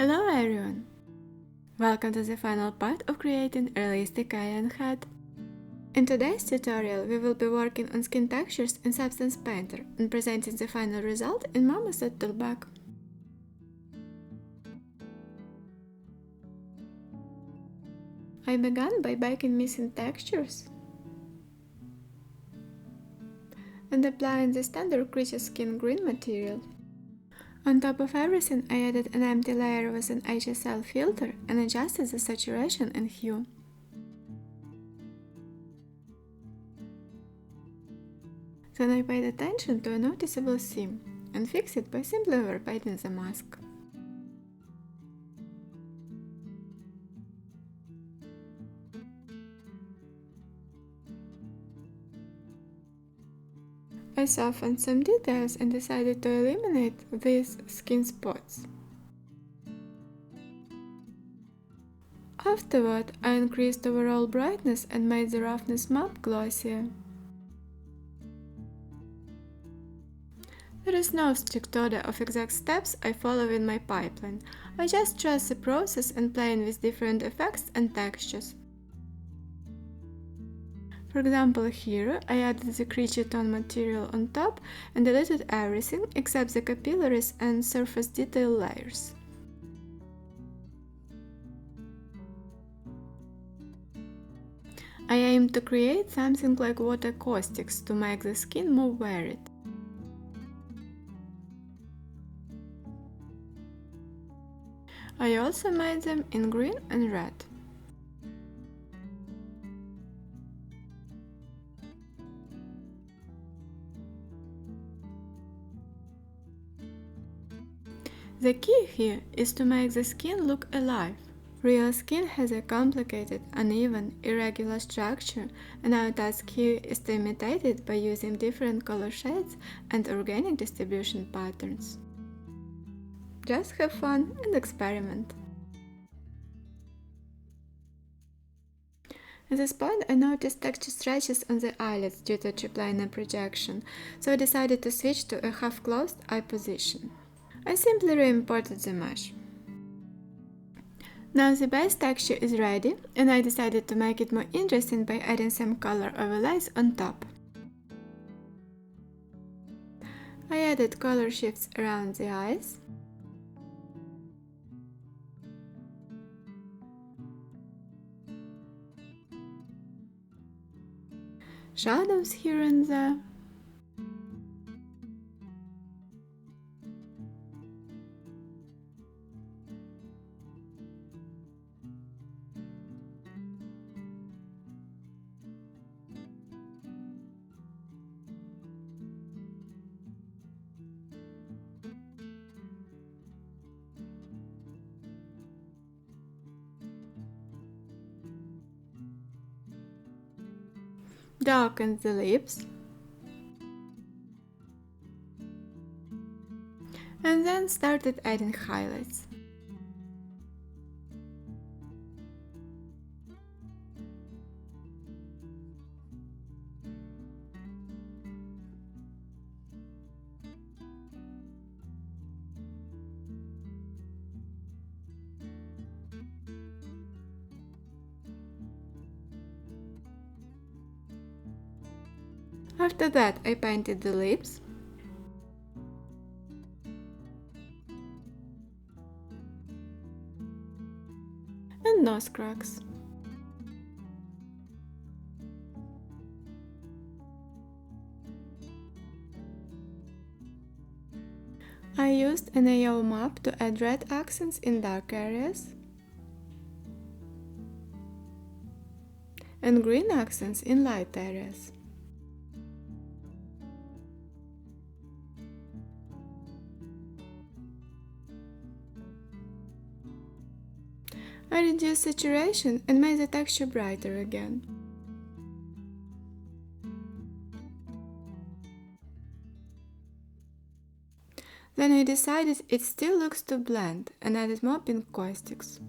Hello everyone! Welcome to the final part of creating a realistic alien head. In today's tutorial, we will be working on skin textures in Substance Painter and presenting the final result in Marmoset Toolbag. I began by baking missing textures and applying the standard creature skin green material. On top of everything, I added an empty layer with an HSL filter and adjusted the saturation and hue. Then I paid attention to a noticeable seam and fixed it by simply overpainting the mask. I softened some details and decided to eliminate these skin spots. Afterward, I increased overall brightness and made the roughness map glossier. There is no strict order of exact steps I follow in my pipeline. I just trust the process and playing with different effects and textures. For example, here I added the creature tone material on top and deleted everything except the capillaries and surface detail layers. I aim to create something like water caustics to make the skin more varied. I also made them in green and red. The key here is to make the skin look alive. Real skin has a complicated, uneven, irregular structure, and our task here is to imitate it by using different color shades and organic distribution patterns. Just have fun and experiment. At this point, I noticed texture stretches on the eyelids due to triplanar projection, so I decided to switch to a half-closed eye position. I simply re-imported the mesh. Now the base texture is ready, and I decided to make it more interesting by adding some color overlays on top. I added color shifts around the eyes, shadows here and there, darkened the lips, and then started adding highlights. After that, I painted the lips, and nose cracks. I used an AO map to add red accents in dark areas and green accents in light areas. I reduced saturation and made the texture brighter again. Then I decided it still looks too bland and added more pink caustics.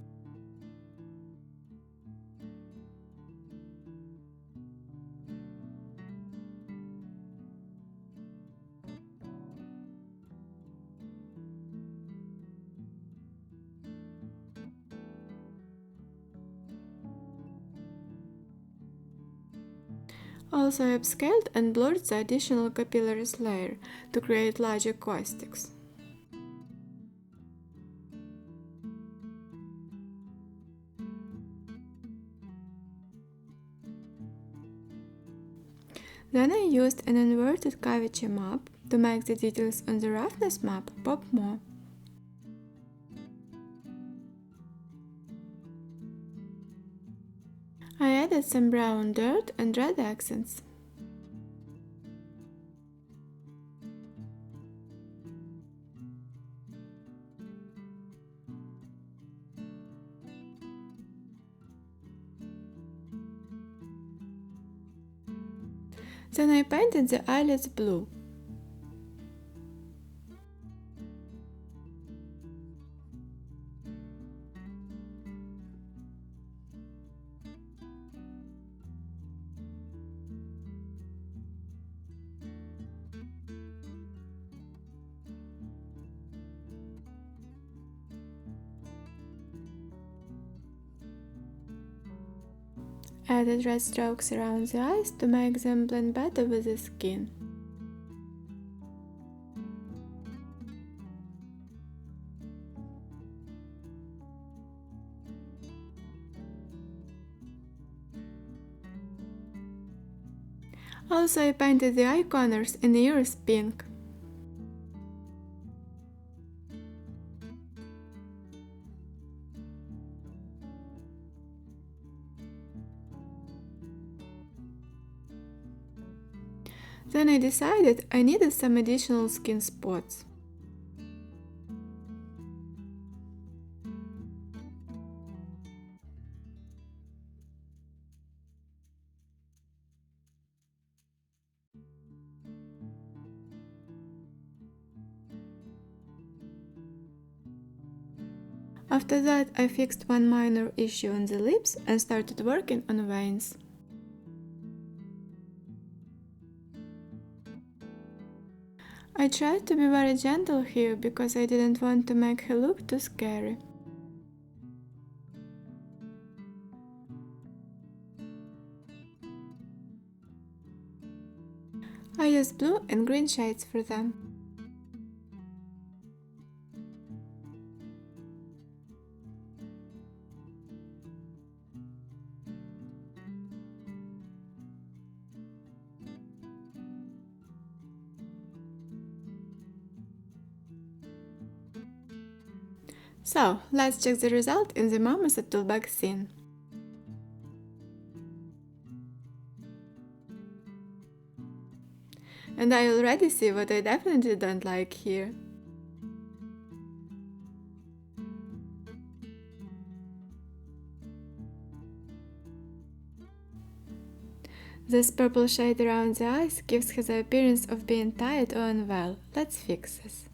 Also, I upscaled and blurred the additional capillaries layer to create larger caustics. Then I used an inverted curvature map to make the details on the roughness map pop more. I added some brown dirt and red accents. Then I painted the eyelids blue. Added red strokes around the eyes to make them blend better with the skin. Also, I painted the eye corners and ears pink. Then I decided I needed some additional skin spots. After that, I fixed one minor issue on the lips and started working on veins. I tried to be very gentle here because I didn't want to make her look too scary. I used blue and green shades for them. So, let's check the result in the Marmoset toolbox scene. And I already see what I definitely don't like here. This purple shade around the eyes gives her the appearance of being tired or unwell. Let's fix this.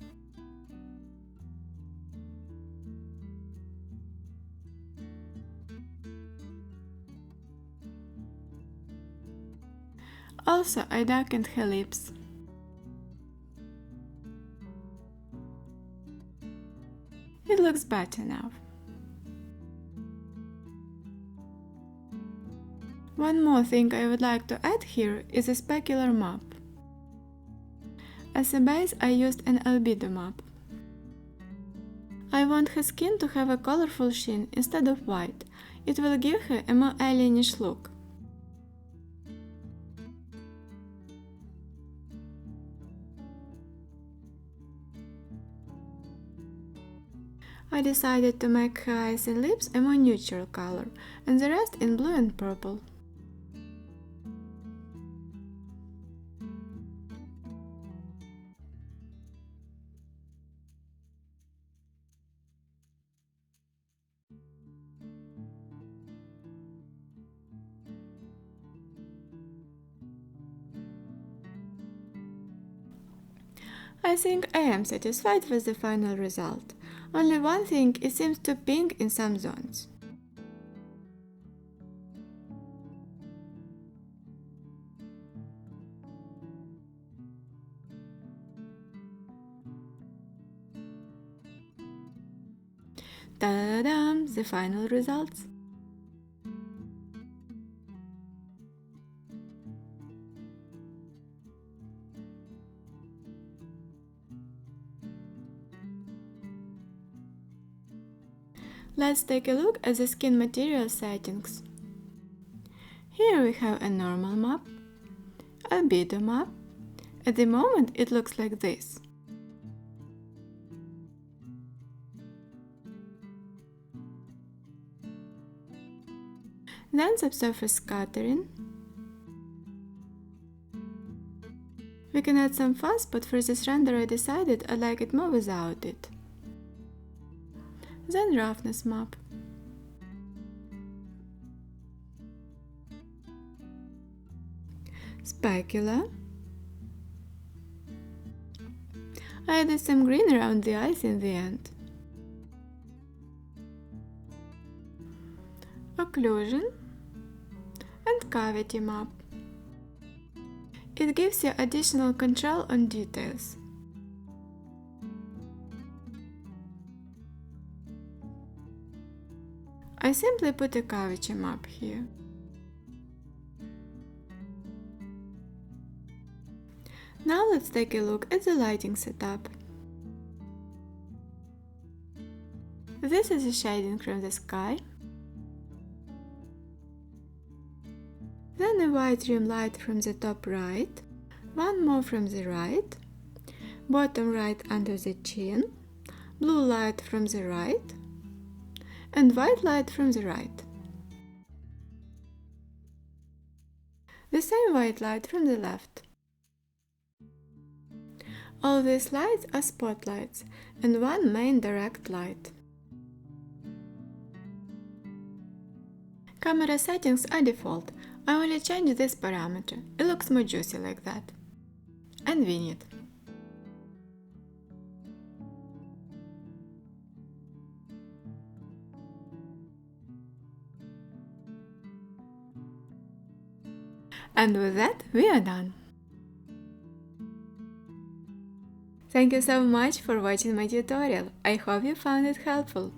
Also, I darkened her lips. It looks better now. One more thing I would like to add here is a specular map. As a base, I used an albedo map. I want her skin to have a colorful sheen instead of white. It will give her a more alienish look. I decided to make her eyes and lips a more neutral color, and the rest in blue and purple. I think I am satisfied with the final result. Only one thing, it seems too pink in some zones. Ta-da! The final results. Let's take a look at the skin material settings. Here we have a normal map, albedo map. At the moment it looks like this. Then subsurface scattering. We can add some fuzz, but for this render I decided I like it more without it. Then roughness map. Specular. I added some green around the eyes in the end. Occlusion and cavity map. It gives you additional control on details. I simply put a cavity map here. Now let's take a look at the lighting setup. This is a shading from the sky. Then a white rim light from the top right, one more from the right, bottom right under the chin, blue light from the right, and white light from the right. The same white light from the left. All these lights are spotlights and one main direct light. Camera settings are default. I only change this parameter. It looks more juicy like that. And vignette. And with that, we are done. Thank you so much for watching my tutorial. I hope you found it helpful.